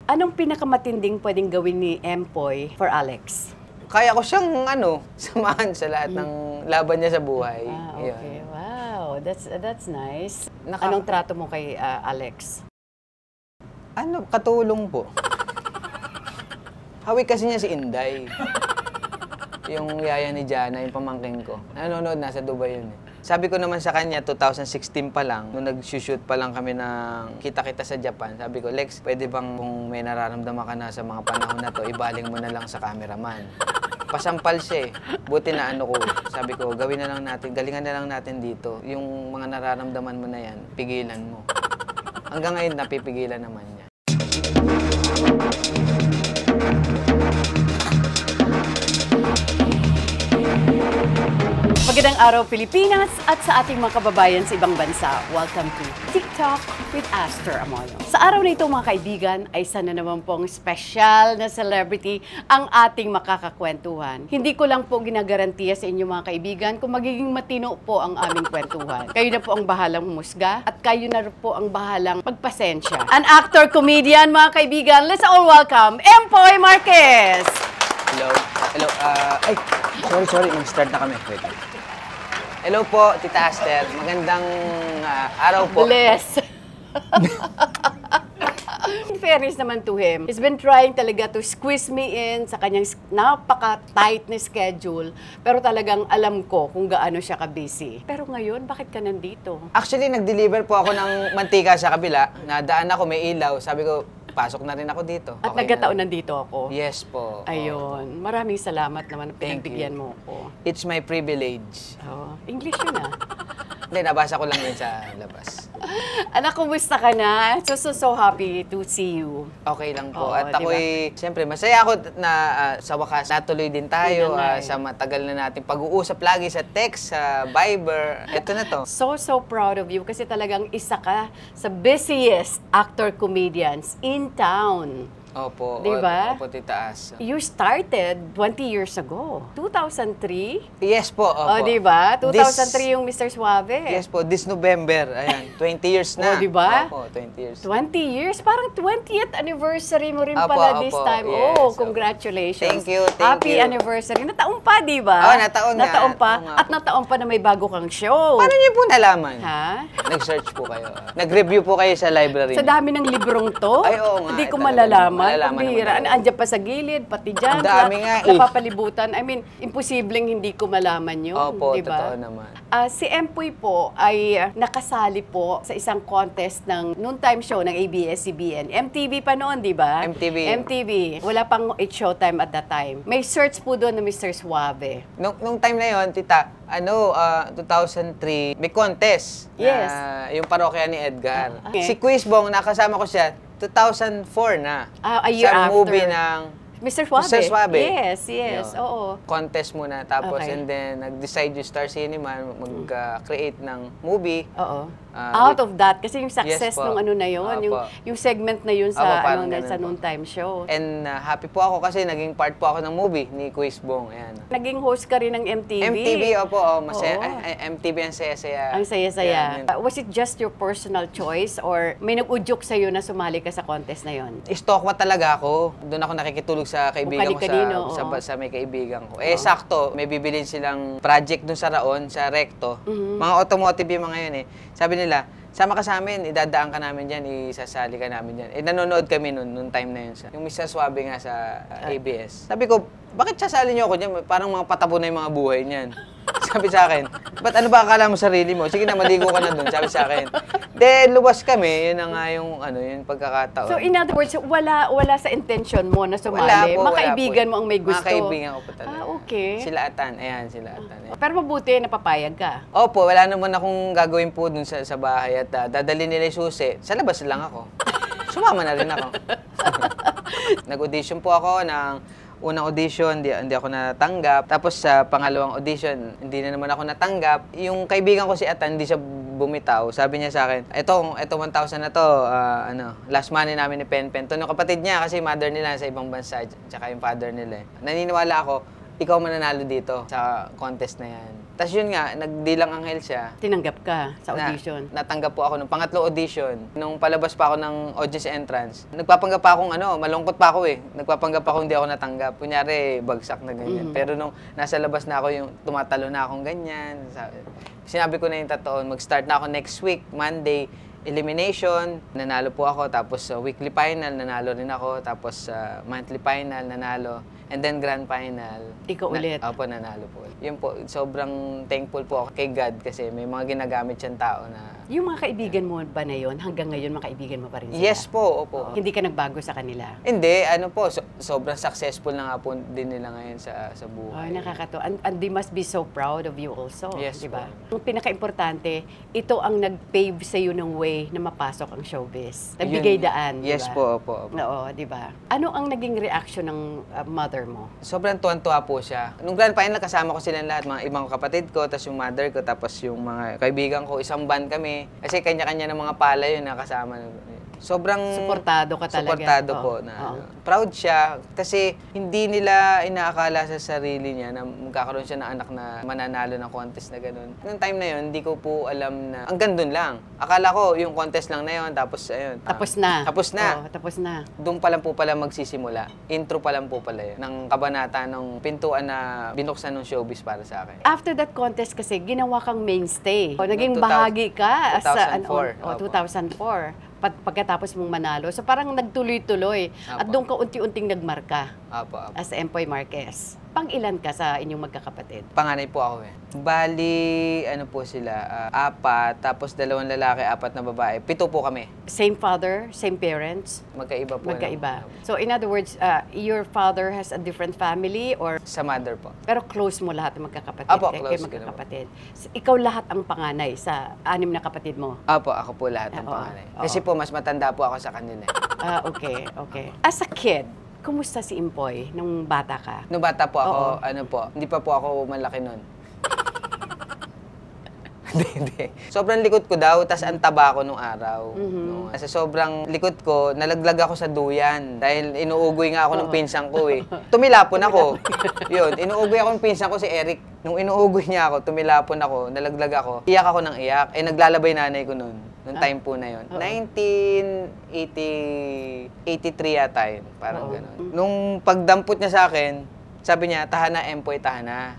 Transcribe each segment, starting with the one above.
Anong pinakamatinding pwedeng gawin ni Empoy for Alex? Kaya ko siyang samahan sa lahat ng laban niya sa buhay. Okay. Yun. Wow, that's nice. Anong trato mo kay Alex? Katulong po. Hawig kasi niya si Inday. Yung yaya ni Jana, yung pamangking ko. Nanonood, nasa Dubai yun eh. Sabi ko naman sa kanya, 2016 pa lang, nung nag-shoot pa lang kami ng kita-kita sa Japan, sabi ko, Lex, pwede bang kung may nararamdaman ka na sa mga panahon na to, ibaling mo na lang sa cameraman. Pasampal siya eh. Buti na ko. Sabi ko, gawin na lang natin, galingan na lang natin dito. Yung mga nararamdaman mo na yan, pigilan mo. Hanggang ngayon, napipigilan naman niya. Magandang araw Pilipinas at sa ating mga kababayan sa ibang bansa. Welcome to TikTok with Aster Amoyo. Sa araw na ito mga kaibigan ay sana naman pong special na celebrity ang ating makakakwentuhan. Hindi ko lang po ginagarantiya sa inyo mga kaibigan kung magiging matino po ang aming kwentuhan. Kayo na po ang bahalang humusga at kayo na po ang bahalang magpasensya. An actor, comedian mga kaibigan, let's all welcome Empoy Marquez! Hello. Sorry. Mag-start na kami. Wait. Hello po, Tita Aster. Magandang araw po. Bless! In fairness naman to him, he's been trying talaga to squeeze me in sa kanyang napaka-tight na schedule. Pero talagang alam ko kung gaano siya ka-busy. Pero ngayon, bakit ka nandito? Actually, nag-deliver po ako ng mantika sa kabila. Nadaan ako, may ilaw. Sabi ko, pasok na rin ako dito. At nagkataon nandito ako. Yes po. Ayun. Maraming salamat naman na pinagbigyan mo ako. It's my privilege. English yun ah. Hindi, nabasa ko lang yun sa labas. Anak, kumusta ka na? So happy to see you. Okay lang po. At ako'y, siyempre, masaya ako na sa wakas natuloy din tayo sa matagal na natin pag-uusap lagi sa text, sa Viber. Ito na to. So proud of you kasi talagang isa ka sa busiest actor-comedians in town. Opo. Diba? Opo, Tita As. You started 20 years ago. 2003? Yes po, opo. Diba? 2003 yung Mr. Suave. Yes po, this November. Ayan, 20 years na. Diba? Opo, 20 years. 20 years? Parang 20th anniversary mo rin pala this time. Yes, congratulations. Thank you. Happy anniversary. Nataon pa, diba? Nataon nga. Nataon pa. At nataon pa na may bago kang show. Paano niyo po nalaman? Ha? Nag-search po kayo. Nag-review po kayo sa library. Sa dami ng librong to? Ay, oo nga. Hindi ko malalaman. Malalaman. Andiyan pa sa gilid, pati dyan. Ang dami nga napapalibutan. I mean, imposibleng hindi ko malaman yun. Opo, diba? totoo naman. Si Empoy po ay nakasali po sa isang contest ng noontime show ng ABS-CBN. MTV pa noon, di ba? MTV. Wala pang It's Showtime at that time. May search po doon na Mr. Suave. Nung time na yon, Tita, 2003, may contest. Yes. Yung parokya ni Edgar. Okay. Si Quizbong, nakasama ko siya, 2004 na. A year sa after. movie ng Mr. Suave? Mr. Suave. Yes. Yun. Oo. Contest muna. Tapos, Okay. and then, nag-decide yung Star Cinema mag-create ng movie. Oo. Out of that, kasi yung Yes success po. nung ano na yun, yung segment na yun sa, sa noontime show. And happy po ako kasi naging part po ako ng movie ni Quizbong. Ayan. Naging host ka rin ng MTV. MTV, opo. Masaya. MTV ang saya-saya. Ang saya-saya. Was it just your personal choice or may nag-udyok sa'yo na sumali ka sa contest na yun? Stalkwat talaga ako. Doon ako nakikitulog sa kaibigan ko sa may kaibigan ko. Sakto, may bibilin silang project doon sa Raon, sa Recto. Mga automotive yung mga yun eh. Sabi nila, sama ka sa amin, idadaan ka namin dyan, isasali ka namin dyan. Nanonood kami noon time na yun. Yung Mr. Suave nga sa ABS. Sabi ko, bakit sasali niyo ako dyan? Parang mga patabo na yung mga buhay niyan. Sabi sa akin, ba't ano ba akala mo sarili mo? Sige na, maligo ka na doon. Sabi sa akin. Then, luwas kami. Yun na nga yung pagkakataon. So, in other words, wala sa intention mo na sumali? Makaibigan mo ang may gusto? Makaibigan ko po talaga. Okay. Sila Atan. Ayan, sila Atan. Ayan. Pero mabuti, napapayag ka? Opo, wala naman akong gagawin po dun sa bahay at dadali nila yung susi. Sa labas lang ako. Sumama na rin ako. Nag-audition po ako ng unang audition, hindi ako natanggap. Tapos sa pangalawang audition, hindi na naman ako natanggap. Yung kaibigan ko si Atan, hindi siya bumitaw. Sabi niya sa akin, eto 1,000 na to, last money namin ni Penpen. To yung kapatid niya kasi mother nila sa ibang bansa, tsaka yung father nila. Naniniwala ako, ikaw mananalo dito sa contest na yan. Tapos yun nga, nagdilang anghel siya. Tinanggap ka sa audition? Natanggap po ako nung pangatlong audition. Nung palabas pa ako ng audience entrance, nagpapanggap pa akong malungkot pa ako eh. Nagpapanggap pa akong hindi ako natanggap. Kunyari, bagsak na ganyan. Pero nung nasa labas na ako, yung tumatalo na akong ganyan. Sinabi ko na yung totoo, mag-start na ako next week, Monday, elimination, nanalo po ako. Tapos weekly final, nanalo rin ako. Tapos monthly final, nanalo. And then grand final. Ikaw ulit? Opo, nanalo po. Yun po, sobrang thankful po ako kay God kasi may mga ginagamit siyang tao na... Yung mga kaibigan mo ba na yun, hanggang ngayon mga kaibigan mo pa rin sila? Yes po, opo. Hindi ka nagbago sa kanila? Hindi, sobrang successful na nga po din nila ngayon sa buhay. Ay, nakakatawa. And they must be so proud of you also. Yes, diba? po. Ang pinaka-importante, ito ang nag-pave sa iyo ng way na mapasok ang showbiz. Nagbigay daan, diba? Yes po, opo. Oo, di ba? Ano ang naging reaction ng mother mo? Sobrang tuwan-tuwa po siya. Nung grand final, kasama ko silang lahat, mga ibang kapatid ko, tapos yung mother ko, tapos yung mga kaibigan ko, isang band kami. Kasi kanya-kanya ng mga pala yun na kasama. Sobrang... Suportado ka talaga. Suportado po. Proud siya kasi hindi nila inaakala sa sarili niya na magkakaroon siya ng anak na mananalo ng contest na gano'n. Noong time na yun, hindi ko po alam na hanggang doon lang. Akala ko yung contest lang na yun, tapos ayun. Tapos na. Tapos na. Oo, tapos na. Doon pa lang po pala magsisimula. Intro pa lang po pala yun. Ng kabanata ng pintuan na binuksan ng showbiz para sa akin. After that contest kasi, ginawa kang mainstay. Naging bahagi ka 2004. 2004. Pagkatapos mong manalo. So parang nagtuloy-tuloy. At doon ka unti-unting nagmarka. Apo. As Empoy Marquez. Pang-ilan ka sa inyong magkakapatid? Panganay po ako eh. Bali, po sila, 4, tapos 2 lalaki, 4 na babae. 7 po kami. Same father, same parents? Magkaiba po. Magkaiba. So in other words, your father has a different family or... Sa mother po. Pero close mo lahat ng magkakapatid? Apo, kayo close. magkakapatid. So, ikaw lahat ang panganay sa 6 na kapatid mo? Apo, ako po lahat ng panganay. Kasi po, mas matanda po ako sa kanila. Okay. As a kid, kumusta si Empoy nung bata ka? Nung bata po ako, hindi pa po ako malaki nun. Hindi. Sobrang likot ko daw, tas ang taba ko nung araw. No? Kasi sobrang likot ko, nalaglag ako sa duyan. Dahil inuugoy nga ako ng pinsan ko eh. Tumilapon ako. Yun, inuugoy ako ng pinsan ko si Eric. Nung inuugoy niya ako, tumilapon ako, nalaglag ako. Iyak ako ng iyak. Naglalabay nanay ko nun. Noong time po na yun. 1983 yata yun. Parang gano'n. Nung pagdampot niya sa akin, sabi niya, tahana, Empoy, tahana.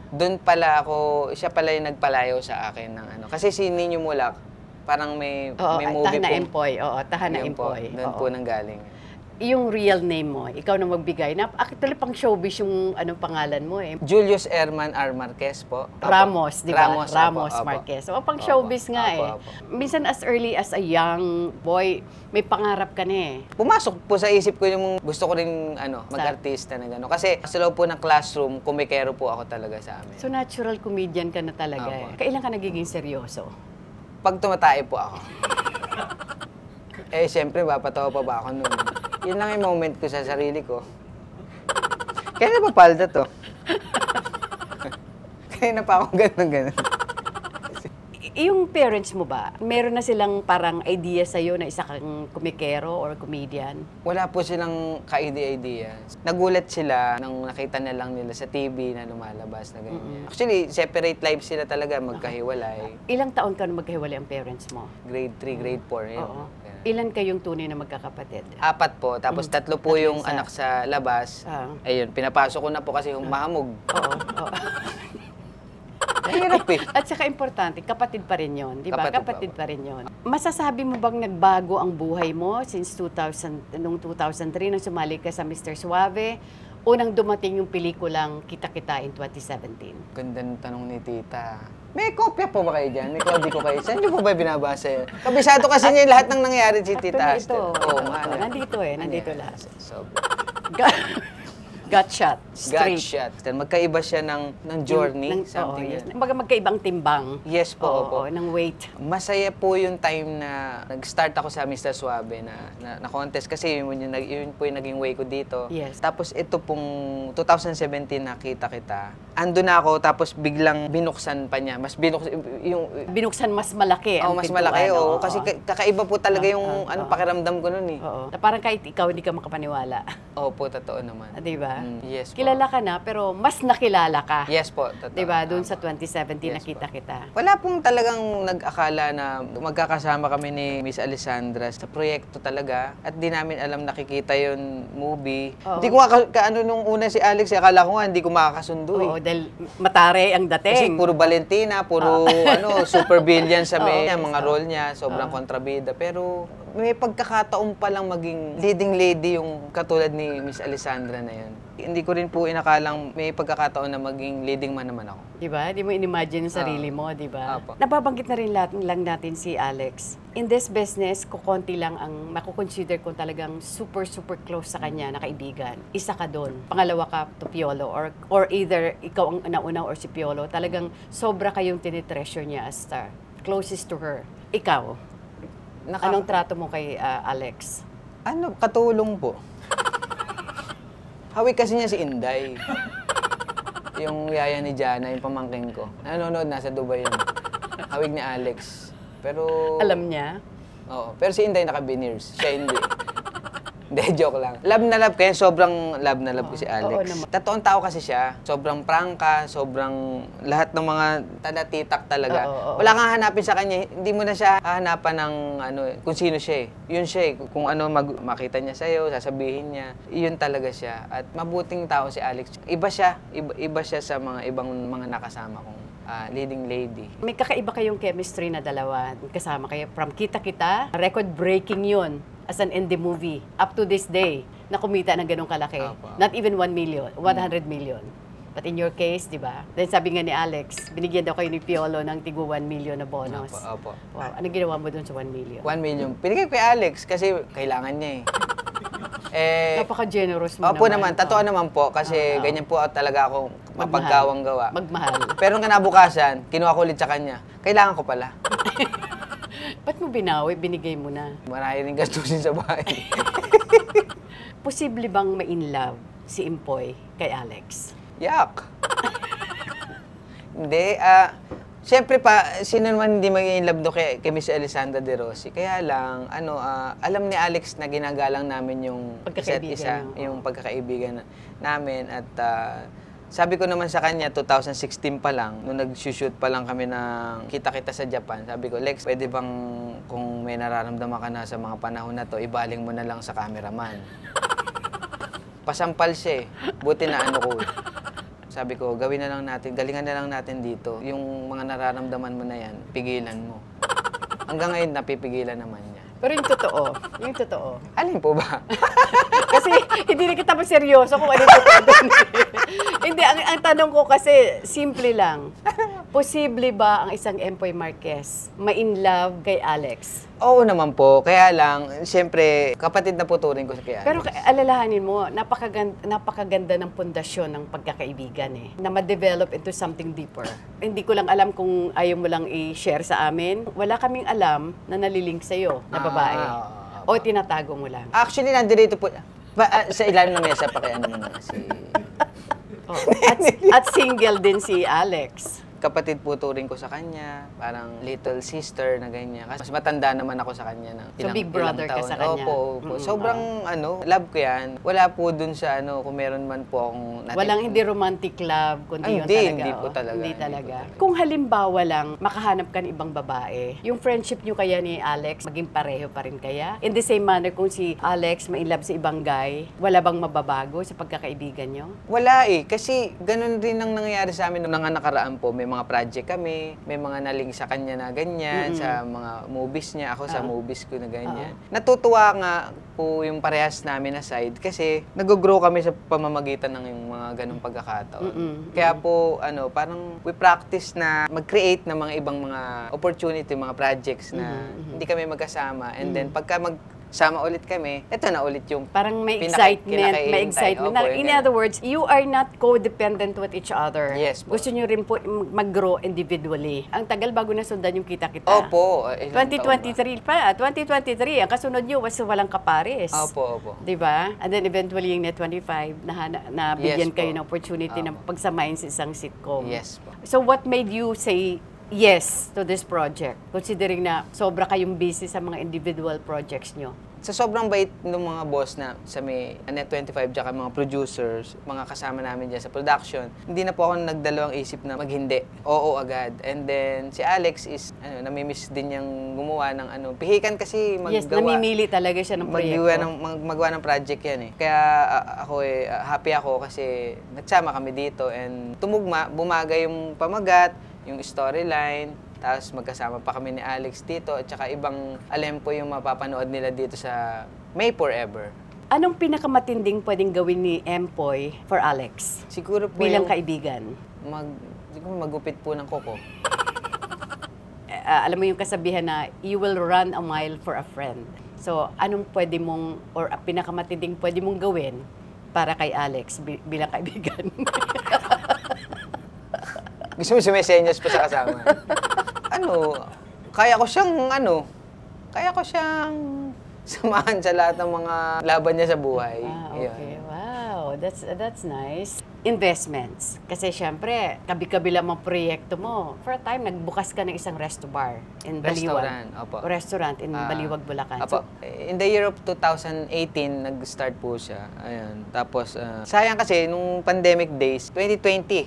Doon pala siya pala yung nagpalayo sa akin ng Kasi si Ninyo Mulak, parang may movie Tahana po. Empoy. Tahana Empoy. Doon po nanggaling. Yung real name mo, ikaw na magbigay. Actually, pang showbiz yung pangalan mo eh. Julius Herman R. Marquez po. Ramos, di ba? Ramos Marquez. So, pang showbiz nga eh. Minsan as early as a young boy, may pangarap ka na eh. Pumasok po sa isip ko yung gusto ko rin mag-artista na gano'n. Kasi sa loob po ng classroom, kumikero po ako talaga sa amin. So natural comedian ka na talaga eh. Kailan ka nagiging seryoso? Pag tumatae po ako. Siyempre, papatawa pa ba ako nun? Yun lang yung moment ko sa sarili ko. Kaya napapalda to. Kaya na pa akong ganun. Yung parents mo ba, meron na silang parang idea sa'yo na isa kang kumikero or comedian? Wala po silang ka-idea. Nagulat sila nang nakita na lang nila sa TV na lumalabas na ganyan. Actually, separate lives sila talaga, magkahiwalay. Ilang taon ka na magkahiwalay ang parents mo? Grade 3, grade 4. Yun. Oo. Ilan kayong tunay na magkakapatid? 4 po, tapos 3 po yung anak sa labas. Ayun, pinapasok ko na po kasi mahamog. Oo. Mahirap eh. At saka importante, kapatid pa rin yun, di ba? Kapatid pa pa rin yun. Masasabi mo bang nagbago ang buhay mo since 2003 nung sumali ka sa Mr. Suave? Unang dumating yung pelikulang Kita-Kita in 2017? Ganda ng tanong ni Tita. May kopya po ba kayo dyan? May kodi ko kayo. Saan niyo po ba binabasa yun? Kabisado kasi niya lahat ng nangyayari si Tita Aster. Oo, nandito lahat. Gut shot. Straight. Gut shot. Magkaiba siya ng journey. Something yes. Magkaibang timbang. Yes po. Oo, ng weight. Masaya po yung time na nag-start ako sa Mr. Suave na contest kasi yun po yung naging way ko dito. Yes. Tapos ito pong 2017 nakita kita. Ando na ako tapos biglang binuksan pa niya. Binuksan mas malaki. Mas malaki. Kasi kakaiba po talaga yung pakiramdam ko nun eh. Oo. Parang kahit ikaw hindi ka makapaniwala. Opo, totoo naman. Di ba? ba? Yes po. Kilala ka na, pero mas nakilala ka. Yes po, totoo. Di ba? Doon sa 2017 Yes nakita kita. Wala pong talagang nag-akala na magkakasama kami ni Miss Alessandra sa proyekto talaga. At di namin alam nakikita yon movie. Oo. Hindi ko kaano nung una si Alex, akala ko nga hindi ko makakasundo eh. Oo, dahil matare ang Kasi dating. puro Valentina, puro super villain sa mga role niya, sobrang kontrabida. Pero may pagkakataon pa lang maging leading lady yung katulad ni Miss Alessandra na yun. Hindi ko rin po inakalang may pagkakataon na maging leading man naman ako. Di ba? Di mo in-imagine yung sarili mo, di ba? Apo. Nababanggit na rin lang natin si Alex. In this business, kukonti lang ang makukonsider ko talagang super close sa kanya na kaibigan. Isa ka doon. Pangalawa ka to Piolo or either ikaw ang nauna or si Piolo. Talagang sobra kayong tinitreasure niya as star. Closest to her. Ikaw, anong trato mo kay Alex? Katulong po. Hawig kasi niya si Inday. Yung yaya ni Jana, yung pamangking ko. Nanonood, nasa Dubai yun. Hawig ni Alex. Pero... Alam niya? Oo. Pero si Inday naka-veneers. Siya hindi. Hindi, joke lang. Love na love kaya sobrang love na love ko si Alex. Totoong tao kasi siya. Sobrang prangka, sobrang lahat ng mga talatitak talaga. Wala kang hanapin sa kanya. Hindi mo na siya hahanapan ng kung sino siya eh. Yun siya eh. Kung makita niya sa'yo, sasabihin niya. Yun talaga siya. At mabuting tao si Alex. Iba siya. Iba siya sa mga ibang mga nakasama kong leading lady. May kakaiba kayong chemistry na dalawa. Kasama kayo from Kita-Kita. Record-breaking yun. As an indie movie, up to this day, na kumita ng ganong kalaki. Not even 1 million, 100 million. But in your case, di ba? Then sabi nga ni Alex, binigyan daw kayo ni Piolo ng tigo 1 million na bonus. Opo. Wow, anong ginawa mo dun sa 1 million? 1 million. Pinigay ko kay Alex kasi kailangan niya eh. Napaka-generous mo Opo naman. Totoo naman po kasi ganyan po talaga ako mapagkawang gawa. Magmahal. Pero nung kinabukasan, kinuha ko ulit sa kanya. Kailangan ko pala. Ba't mo binawi? Binigay mo na. Marami rin gastusin sa bahay. Posible bang ma-in love si Impoy kay Alex? Yak! Hindi. Siyempre pa, sino naman hindi mag-in love do kay Miss Alessandra De Rossi. Kaya lang, alam ni Alex na ginagalang namin yung isa't isa, yung pagkakaibigan namin. At sabi ko naman sa kanya, 2016 pa lang, nung nag-shoot pa lang kami ng Kita-Kita sa Japan, sabi ko, Lex, pwede bang kung may nararamdaman ka na sa mga panahon na to, ibaling mo na lang sa cameraman. Pasampal siya eh. Buti na ko eh. Sabi ko, gawin na lang natin, galingan na lang natin dito. Yung mga nararamdaman mo na yan, pigilan mo. Hanggang ngayon, napipigilan naman niya. Pero yung totoo. Alin po ba? Kasi hindi na kita seryoso kung ano totoo doon. Hindi, ang tanong ko kasi, simple lang. Posible ba ang isang Empoy Marquez ma-in love kay Alex? Oo naman po. Kaya lang, siyempre, kapatid na po turing ko sa kay Alex. Pero alalahanin mo, napakaganda ng pundasyon ng pagkakaibigan eh. Na ma-develop into something deeper. Hindi ko lang alam kung ayaw mo lang i-share sa amin. Wala kaming alam na nalilink sa'yo na babae. O tinatago mo lang. Actually, nandito po, sa ilalim ng mesa pa kaya naman si... At single din si Alex. Kapatid po turing ko sa kanya, parang little sister na ganyan. Kasi mas matanda naman ako sa kanya ng so big brother ka sa kanya? Opo. Sobrang love ko yan. Wala po dun sa kung meron man po akong... Walang hindi romantic love, kundi yun talaga. Hindi po talaga. Hindi talaga. Kung halimbawa lang, makahanap ka ng ibang babae, yung friendship nyo kaya ni Alex, maging pareho pa rin kaya? In the same manner, kung si Alex ma-in love sa ibang guy, wala bang mababago sa pagkakaibigan nyo? Wala eh. Kasi ganun rin ang nangyayari sa amin nung nakaraan po. May mga project kami, may mga naling sa kanya na ganyan, sa mga movies niya, ako sa movies ko na ganyan. Natutuwa nga po yung parehas namin na side kasi nag-grow kami sa pamamagitan ng yung mga ganung pagkakataon. Kaya po, parang we practice na mag-create ng mga ibang mga opportunity, mga projects na hindi kami magkasama. And then, pagka sama ulit kami, eto na ulit yung parang may excitement, in other words, you are not codependent with each other. Yes po. Gusto nyo rin po mag-grow individually. Ang tagal bago nasundan yung Kita-Kita. Opo. 2023 pa. 2023, ang kasunod nyo was Walang Kapares. Opo. Diba? And then eventually yung Net 25, na bigyan kayo ng opportunity na pagsamahin sa isang sitcom. Yes po. So what made you say yes to this project? Considering na sobra kayong busy sa mga individual projects nyo. Sa sobrang bait ng mga boss na sa may Net25 tsaka mga producers, mga kasama namin dyan sa production, hindi na po ako nagdalawang isip na maghindi. Oo agad. And then, si Alex is, namimiss din niyang gumawa ng pihikan kasi maggawa. Yes, namimili talaga siya ng proyekto. Magawa ng project yan eh. Kaya ako happy ako kasi nagsama kami dito and tumugma, bumagay yung pamagat, yung storyline, tapos magkasama pa kami ni Alex dito at saka ibang alempo yung mapapanood nila dito sa May Forever. Anong pinakamatinding pwedeng gawin ni Empoy for Alex? Siguro po bilang kaibigan? Siguro magupit po ng kuko. Alam mo yung kasabihan na you will run a mile for a friend. So, anong pwede mong, or pinakamatinding pwede mong gawin para kay Alex bilang kaibigan? Gusto mo sumesenyas pa sa kasama? Kaya ko siyang samahan sa lahat ng mga laban niya sa buhay. Okay. Yun. Wow, that's nice. Investments. Kasi syempre, kabi-kabila mga proyekto mo. For a time, nagbukas ka ng isang resto bar in Baliwag. Restaurant in Baliwag, Bulacan. Opo. In the year of 2018, nag-start po siya. Ayan. Tapos, sayang kasi, nung pandemic days, 2020,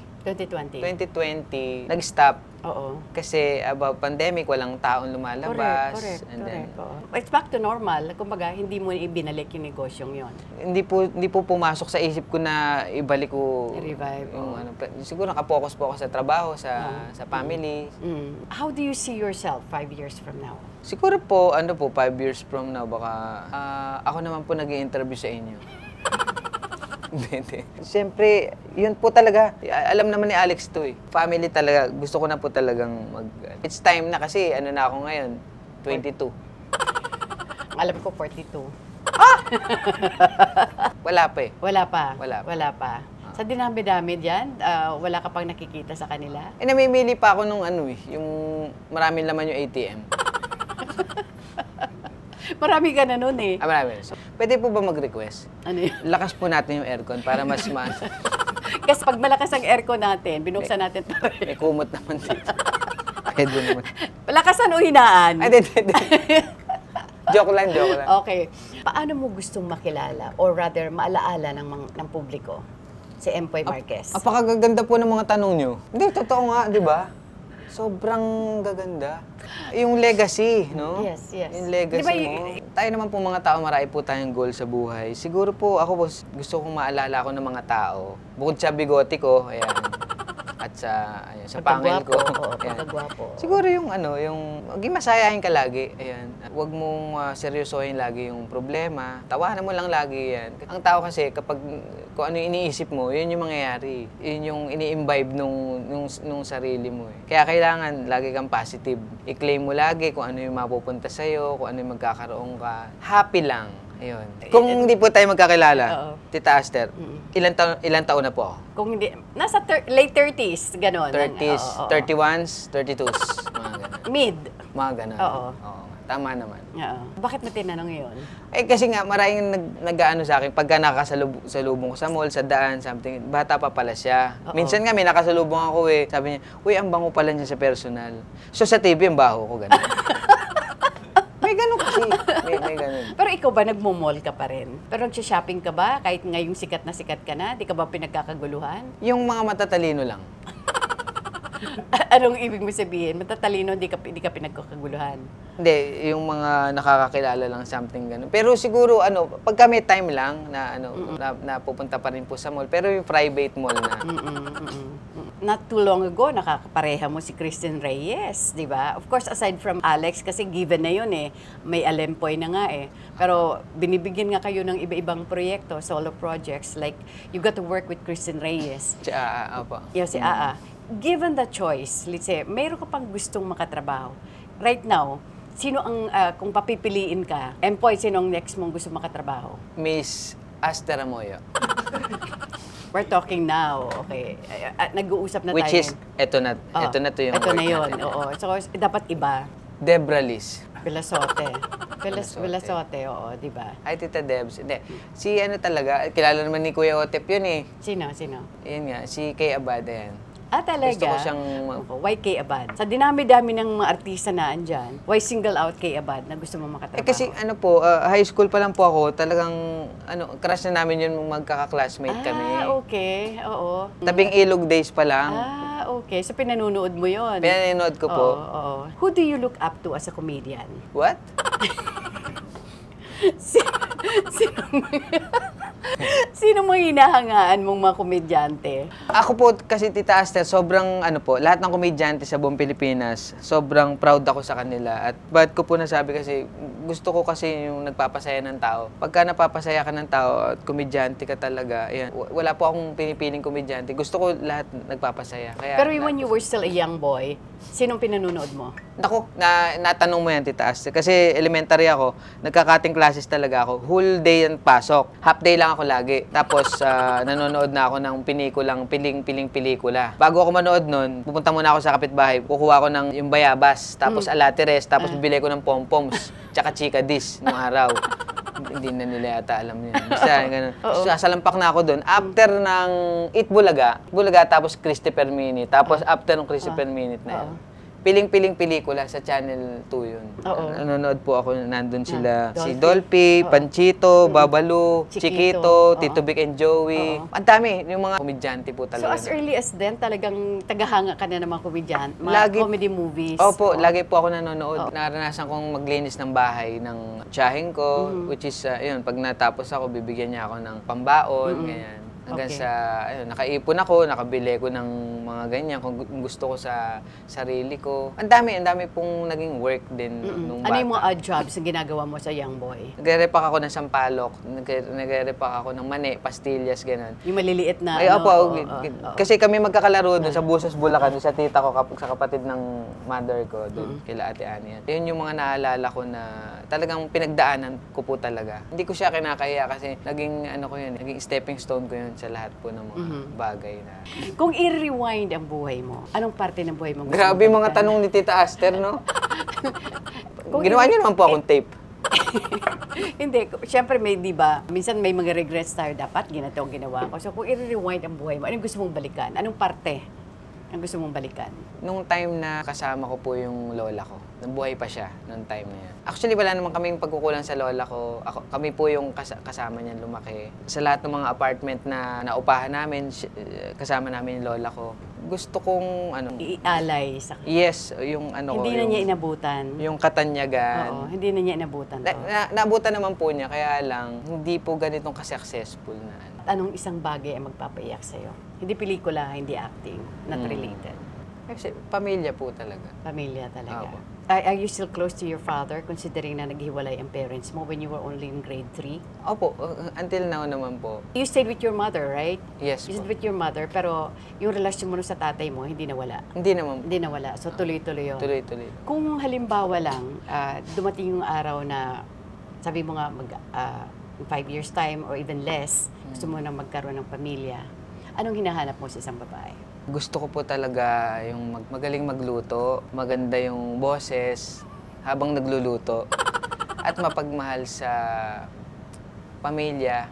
nag-stop. Oo. Kasi about pandemic, walang taong lumalabas. Correct. It's back to normal. Kumbaga, hindi mo ibinalik yung negosyong yon. Hindi po pumasok sa isip ko na ibalik ko revive. Siguro nakapokus po ako sa trabaho, sa family. How do you see yourself 5 years from now? Siguro po, 5 years from now, baka ako naman po nag-i-interview sa inyo. Hindi. Siyempre, yun po talaga. Alam naman ni Alex to eh. Family talaga. Gusto ko na po talagang It's time na kasi, na ako ngayon? 22. Alam ko 42. Wala pa eh. Wala pa. Sa dinami-dami dyan, wala ka pang nakikita sa kanila? Namimili pa ako nung yung maraming laman yung ATM. Marami ka na nun eh. Marami. So, pwede po ba mag-request? Ano yun? Lakas po natin yung aircon para mas Kasi pag malakas ang aircon natin, binuksan natin pa rin. May kumot naman dito. Pwede naman. Lakasan o hinaan? Hindi. Joke lang. Okay. Paano mo gustong makilala or rather maalaala ng publiko si Empoy Marquez? Apakagaganda po ng mga tanong nyo. Hindi, totoo nga, di ba? Sobrang gaganda. Yung legacy, no? Yes. Yung legacy mo. Tayo naman po mga tao, marami po tayong goal sa buhay. Siguro po, ako po, gusto kong maalala ko ng mga tao. Bukod sa bigote ko, ayan. At sa pangil ko. Pagkagwapo. Siguro yung maging masayahin ka lagi. Ayan. Huwag mong seryosohin lagi yung problema. Tawanan mo lang lagi yan. Ang tao kasi, kapag kung ano yung iniisip mo, yun yung mangyayari. Yun yung ini-imbibe nung sarili mo. Kaya kailangan lagi kang positive. I-claim mo lagi kung ano yung mapupunta sa'yo, kung ano yung magkakaroon ka. Happy lang. Ayun. Kung hindi po tayo magkakilala, Tita Aster, ilang taon na po ako? Kung hindi, nasa late 30s, gano'n. 30s, 31s, 32s, mga gano'n. Mid. Mga gano'n. Oo. Tama naman. Oo. Bakit mo tinanong yun? Kasi nga, maraming nag-aano sa akin, pagka nakasalubong ko sa mall, sa daan, something, bata pa pala siya. Minsan nga, may nakasalubong ako sabi niya, uy, ang bango pala niya sa personal. So sa TV, ang baho ko, gano'n. May ganun kasi. May ganun. Pero ikaw ba, nagmo-mall ka pa rin? Pero nag-shopping ka ba? Kahit ngayong sikat na sikat ka na? Di ka ba pinagkakaguluhan? Yung mga matatalino lang. Anong ibig mo sabihin? Matatalino, di ka pinagkakaguluhan? Hindi, yung mga nakakakilala lang, something ganun. Pero siguro, pagka may time lang na pupunta pa rin po sa mall. Pero yung private mall na. Not too long ago, nakakapareha mo si Christine Reyes, di ba? Of course, aside from Alex, kasi given na yun may Alempoy na nga Pero binibigyan nga kayo ng iba-ibang proyekto, solo projects, like you got to work with Christine Reyes. Si Aa, po. Si Aa. Given the choice, let's say, mayroon ka pang gustong makatrabaho. Right now, sino ang, kung papipiliin ka, Empoy, sino ang next mong gusto makatrabaho? Miss Aster Amoyo. We're talking now, okay. Nag-uusap na Which tayo. Which is, eto na to yung Ito na yun, natin. oo. So, dapat iba. Debra Liz. Belasote. Belasote, oo, di ba? Ay, Tita Debs. Hindi. Si talaga, kilala naman ni Kuya Otep yun Sino? Yun nga, si Kay Abad, yan. Ah, talaga? Gusto ko siyang... Why Kay Abad? Sa dinami-dami ng mga artista na andyan, why single out Kay Abad na gusto mo makatrabaho? kasi ano po, high school pa lang po ako, talagang crush na namin yun magkaka-classmate kami. Ah, okay. Oo. Tabing Ilog days pa lang. Ah, okay. So, pinanonood mo yun? Pinanonood ko po. Oo. Who do you look up to as a comedian? What? Sino mga hinahangaan mong mga komedyante? Ako po kasi Tita Aster, sobrang lahat ng komedyante sa buong Pilipinas, sobrang proud ako sa kanila. At ba't ko po nasabi kasi, gusto ko kasi yung nagpapasaya ng tao. Pagka napapasaya ka ng tao at komedyante ka talaga, ayan, wala po akong pinipiling komedyante. Gusto ko lahat nagpapasaya. Kaya, Pero when you were still a young boy, sinong pinanonood mo? Naku, natanong mo yan, Tita Aster. Kasi elementary ako, nagkakating classes talaga ako. Whole day yan pasok. Half day lang ako lagi. Tapos, nanonood na ako ng piling pelikula. Bago ako manood nun, pupunta muna ako sa kapitbahay. Kukuha ko ng yung bayabas, tapos alateres, tapos bibili ko ng pompoms, tsaka chika dis nung araw. Hindi na nila yata alam yun. Basta, ganun. Sasalampak na ako doon. After ng Eat Bulaga, tapos Crispy Per Minute. Tapos after ng Crispy Per Minute na yun. Piling pelikula sa Channel 2 yun. Nanonood po ako, nandun sila. Si Dolphy, Panchito, Babalu, Chiquito, Tito Vic and Joey. Ang dami, yung mga komedyante po talaga. So as early as then, talagang tagahanga ka na ng mga komedyante, mga comedy movies? Opo, lagi po ako nanonood. Naranasan kong maglinis ng bahay ng tiyahing ko, which is, yun, pag natapos ako, bibigyan niya ako ng pambaon, ganyan. Hanggang sa, nakaipon ako, nakabili ko ng mga ganyan kung gusto ko sa sarili ko. Ang dami pong naging work din nung bata. Ano yung mga odd jobs na ginagawa mo sa young boy? Nagre-repack ako ng sampalok, nagre-repack ako ng mani, pastillas, gano'n. Yung maliliit na, Ay, opo, kasi kami magkakalaro doon sa Busos, Bulacan, sa tita ko, sa kapatid ng mother ko, doon, kila Ate Ania. Yun yung mga naalala ko na talagang pinagdaanan ko po talaga. Hindi ko siya kinakaya kasi naging stepping stone ko yun sa lahat po ng mga bagay na... Kung i-rewind ang buhay mo, anong parte ng buhay mo? Grabe mga tanong ni Tita Aster, no? Ginawa niyo naman po akong tape. Hindi, syempre di ba, minsan may mga regrets tayo, dapat ginito ang ginawa ko. So kung i-rewind ang buhay mo, anong gusto mong balikan? Anong parte ang gusto mong balikan? Nung time na kasama ko po yung lola ko, nabuhay pa siya nung time na yan. Actually, wala naman kaming pagkukulang sa lola ko. Kami po yung kasama niyan lumaki. Sa lahat ng mga apartment na naupahan namin, kasama namin yung lola ko. Gusto kong, ialay sa... Yes, yung Hindi na niya inabutan. Yung katanyagan. Oo, hindi na niya inabutan. Naabutan naman po niya, kaya lang, hindi po ganitong ka-successful na. Anong isang bagay ang magpapaiyak sa'yo? Hindi pelikula, hindi acting, not related. Kasi pamilya po talaga. Pamilya talaga. Opo. Are you still close to your father, considering na naghiwalay ang parents mo when you were only in grade 3? Opo, until now naman po. You stayed with your mother, right? Yes You po. stayed with your mother, pero yung relasyon mo sa tatay mo, hindi nawala? Hindi naman po. Hindi nawala. So, tuloy-tuloy yun. Tuloy-tuloy. Kung halimbawa lang, dumating yung araw na, sabi mo nga, 5 years time or even less, gusto mo na magkaroon ng pamilya, anong hinahanap mo sa isang babae? Gusto ko po talaga yung magaling magluto, maganda yung boses habang nagluluto, at mapagmahal sa pamilya,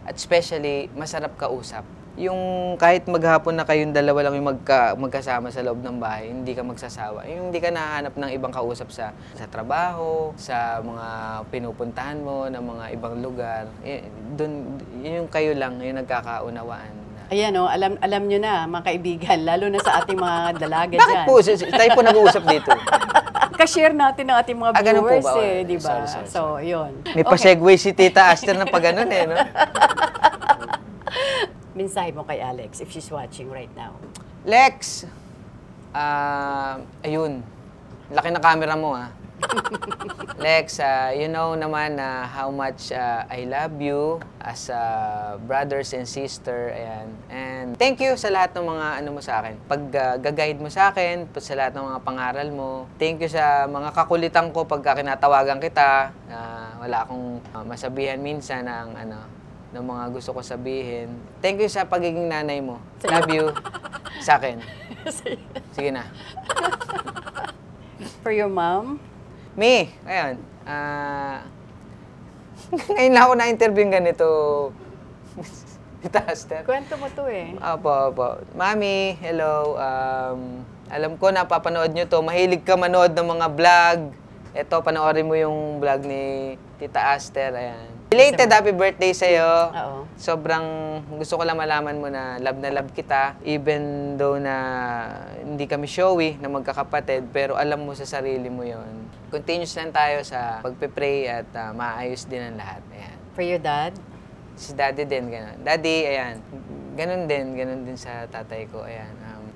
at especially masarap kausap. Yung kahit maghapon na kayong dalawa lang yung magkasama sa loob ng bahay, hindi ka magsasawa. Yung hindi ka nahanap ng ibang kausap sa trabaho, sa mga pinupuntahan mo, ng mga ibang lugar. Doon, yung kayo lang, yung nagkakaunawaan. Ayan alam nyo na mga kaibigan, lalo na sa ating mga dalaga dyan. Bakit po? Tayo po nag-uusap dito. Ka-share natin ng ating mga viewers di ba? Sorry. So, yun. May pa-segue si Tita Aster na pag ganun no? Mensahe mo kay Alex if she's watching right now. Lex! Ayun. Laki na camera mo, ha? Lex, you know naman how much I love you as brothers and sister. Ayan. And thank you sa lahat ng mga mo sa akin. Pag guide mo sa akin, sa lahat ng mga pangaral mo. Thank you sa mga kakulitan ko pagka kinatawagan kita. Wala akong masabihan minsan ng mga gusto ko sabihin. Thank you sa pagiging nanay mo. Love you sa akin. Sige na. For your mom? Me, ayun. Ngayon lang ako na-interview ganito. Tita Aster. Kwento mo to eh. Opo. Mami, hello. Alam ko napapanood nyo to. Mahilig ka manood ng mga vlog. Ito, panoorin mo yung vlog ni Tita Aster. Ayan. Belated happy birthday sa'yo. Oo. Sobrang gusto ko lang malaman mo na love kita. Even though na hindi kami showy na magkakapatid, pero alam mo sa sarili mo yon. Continuous lang tayo sa pagpe-pray at maayos din ang lahat. Ayan. For your dad? Si Daddy din, gano'n. Daddy, ayan. Ganun din sa tatay ko. Ayan.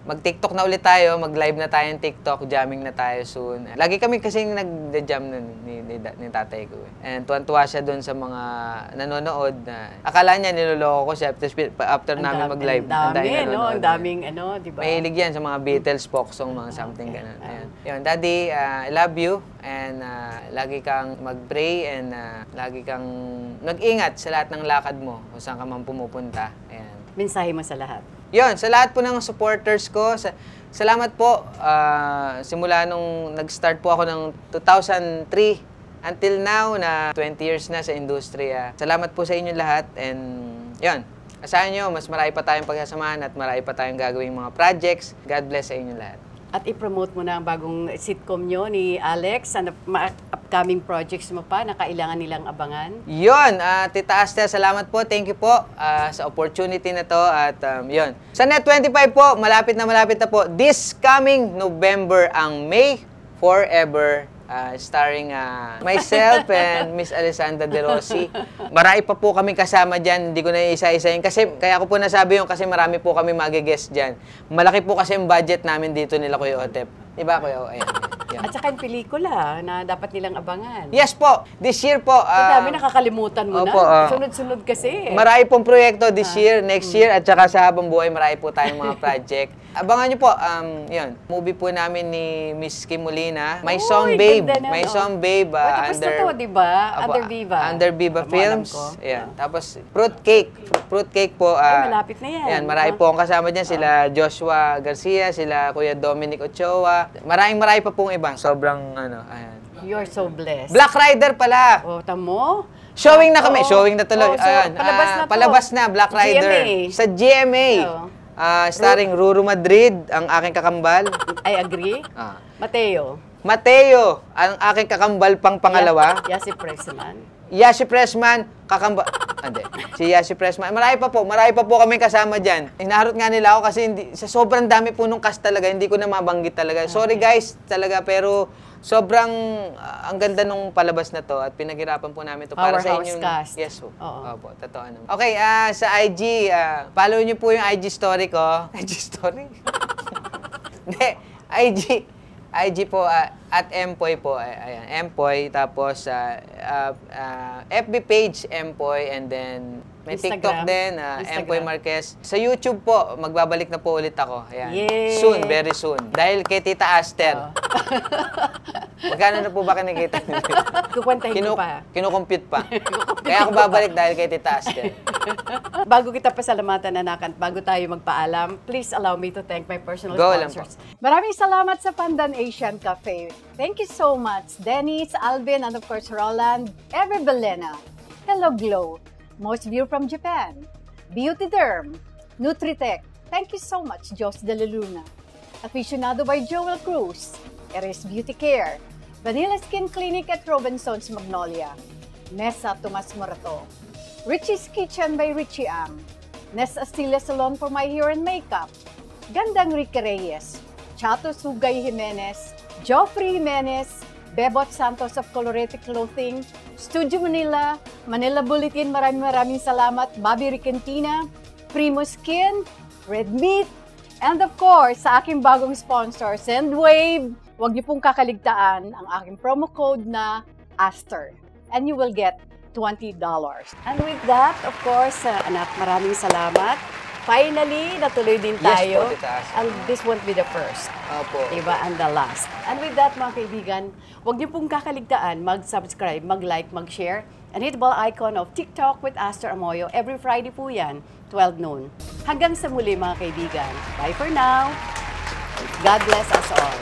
Mag-TikTok na ulit tayo, mag-live na tayo ng TikTok, jamming na tayo soon. Lagi kami kasing nag-jam nun ni tatay ko. And tuwan-tuwa siya doon sa mga nanonood na akala niya niloloko ko siya after namin mag-live. Ang daming di ba? Mahilig yan sa mga Beatles, folk song, mga something gano'n. Ayan. Yun, Daddy, I love you and lagi kang mag-pray and lagi kang mag-ingat sa lahat ng lakad mo kung saan ka man pumupunta. Ayan. Mensahe mo sa lahat. Yun, sa lahat po ng supporters ko, salamat po. Simula nung nag-start po ako ng 2003 until now na 20 years na sa industriya. Salamat po sa inyo lahat and yun, asahan nyo, mas marami pa tayong pagsasamahan at marami pa tayong gagawing mga projects. God bless sa inyo lahat. At i-promote mo na ang bagong sitcom nyo ni Alex, ano, upcoming projects mo pa na kailangan nilang abangan. Yun, Tita Aster, salamat po. Thank you po sa opportunity na to. At yun, sa Net25 po, malapit na po. This coming November ang May Forever, starring myself and Miss Alessandra De Rossi. Marami pa po kami kasama dyan. Hindi ko na isa-isahin. Kaya ko po nasabi yun kasi marami po kami mag-guest dyan. Malaki po kasi yung budget namin dito nila, Kuya Otep. Diba, Kuya? Ayan. At saka yung pelikula na dapat nilang abangan. Yes po. This year po. Dami nakakalimutan mo opo, na. Sunod-sunod kasi. Marami pong proyekto this year, next year, at saka sa habang buhay, marami po tayong mga project. Abangan nyo po, yun, movie po namin ni Miss Kim Molina. My Song Babe. My Song Babe. Tapos na to, diba? Under Viva. Under Viva Films. Ayan. Tapos, Fruitcake. Fruitcake po. Malapit na yan. Ayan, marami po ang kasama dyan. Sila Joshua Garcia, sila Kuya Dominic Ochoa. Marami pa pong iba. Sobrang, ayan. You're so blessed. Black Rider pala. Tamo? Showing na kami. Showing na tuloy. Ayan. Palabas na to. Palabas na, Black Rider. GMA. Sa GMA. Starring Ruru Madrid, ang aking kakambal. I agree. Mateo, ang aking kakambal pang pangalawa. Yasi Pressman. Yasi Pressman, kakambal. Hindi. Si Yasi Pressman. Marami pa po kami kasama dyan. Inaharot nga nila ako kasi sa sobrang dami po nung cast talaga, hindi ko na mabanggit talaga. Sorry guys, talaga, pero sobrang ang ganda nung palabas na to at pinaghirapan po namin to para sa inyo. Cast. Yes po. Opo, totoo naman. Okay, sa IG, follow niyo po yung IG story ko. IG story? Hindi, IG po, at Empoy po. Ayan, Empoy. Tapos, FB page, Empoy. And then, may TikTok din, Empoy Marquez. Sa YouTube po, magbabalik na po ulit ako. Ayan. Yay! Soon, very soon. Dahil kay Tita Aster. Magkano na po ba kinikita? Kukwentahin ko pa. Kinukompute pa. Kaya ako babalik dahil kay Tita Aster. Bago kita pasalamatan, anak, at bago tayo magpaalam, please allow me to thank my personal sponsors. Maraming salamat sa Pandan Asian Cafe. Thank you so much, Dennis, Alvin, and of course, Roland, Ever Belena. Hello Glow, Most View from Japan, Beauty Derm, Nutritech. Thank you so much, Jos de la Luna. Aficionado by Joel Cruz, Eres Beauty Care, Vanilla Skin Clinic at Robinson's Magnolia, Nessa Tomas Morato, Richie's Kitchen by Richie Ang, Ness Astilla Salon for my hair and makeup, Gandang Ricky Reyes, Chato Sugay Jimenez, Joffrey Jimenez, Bebot Santos of Colorete Clothing, Studio Manila, Manila Bulletin, maraming salamat, Bobby Ricantina, Primo Skin, Red Meat, and of course, sa aking bagong sponsor, Sendwave. Huwag niyo pong kakaligtaan ang aking promo code na Aster, and you will get $20. And with that, of course, anak, maraming salamat. Finally, natuloy din tayo. Yes po, Tita Aster. And this won't be the first. Opo. Diba? And the last. And with that, mga kaibigan, huwag niyo pong kakaligtaan, mag-subscribe, mag-like, mag-share, and hit the bell icon of TikTok with Aster Amoyo. Every Friday po yan, 12 noon. Hanggang sa muli, mga kaibigan. Bye for now. God bless us all.